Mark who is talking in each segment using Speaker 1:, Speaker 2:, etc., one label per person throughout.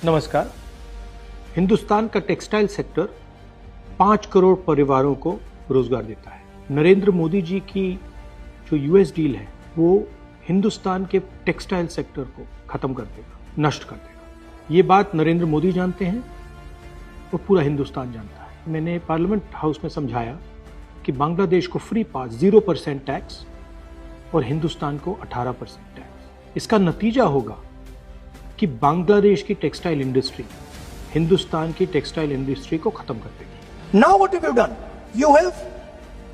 Speaker 1: नमस्कार। हिंदुस्तान का textile sector 5 crore परिवारों को रोजगार देता है। नरेंद्र मोदी जी की जो यूएस डील है वो हिंदुस्तान के टेक्सटाइल सेक्टर को खत्म कर देगा, नष्ट कर देगा। ये बात नरेंद्र मोदी जानते हैं और पूरा हिंदुस्तान जानता है। मैंने पार्लियामेंट हाउस में समझाया कि बांग्लादेश को फ्री पास 0% टैक्स और हिंदुस्तान को 18% टैक्स। इसका नतीजा होगा कि बांग्लादेश की टेक्सटाइल इंडस्ट्री हिंदुस्तान की टेक्सटाइल इंडस्ट्री को खत्म कर देगी।
Speaker 2: Now what have you done? You have,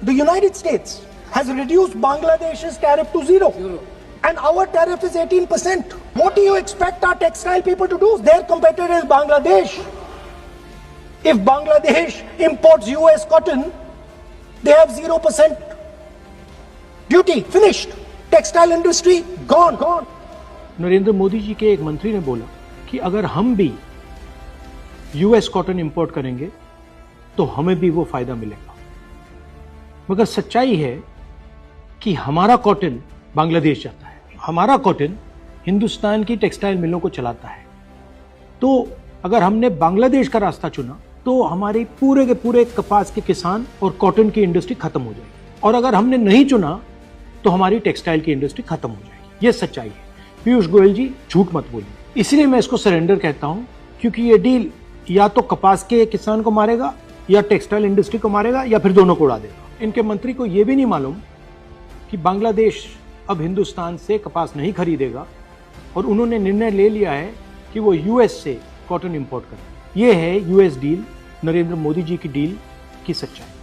Speaker 2: the United States has reduced Bangladesh's tariff to zero. And our tariff is 18%. What do you expect our textile people to do? Their competitor is Bangladesh. If Bangladesh imports US cotton, they have 0% duty. Finished. Textile industry gone.
Speaker 1: Narendra Modi ji के एक मंत्री ने बोला कि अगर हम भी US cotton import करेंगे तो हमें भी वो फायदा मिलेगा। मगर सच्चाई है कि हमारा कॉटन बांग्लादेश जाता है, हमारा कॉटन हिंदुस्तान की टेक्सटाइल मिलों को चलाता है। तो अगर हमने बांग्लादेश का रास्ता चुना तो हमारे पूरे के पूरे कपास के किसान और कॉटन की इंडस्ट्री खत्म हो जाएगी, और अगर हमने नहीं चुना तो हमारी टेक्सटाइल की इंडस्ट्री खत्म हो जाएगी। ये सच्चाई है। पीयूष गोयल जी झूठ मत बोलिए। इसलिए मैं इसको सरेंडर कहता हूं, क्योंकि ये डील या तो कपास के किसान को मारेगा या टेक्सटाइल इंडस्ट्री को मारेगा या फिर दोनों को उड़ा देगा। इनके मंत्री को यह भी नहीं मालूम कि बांग्लादेश अब हिंदुस्तान से कपास नहीं खरीदेगा और उन्होंने निर्णय ले लिया है कि वो यूएस से कॉटन इंपोर्ट करें। यह है यूएस डील, नरेंद्र मोदी जी की डील की सच्चाई।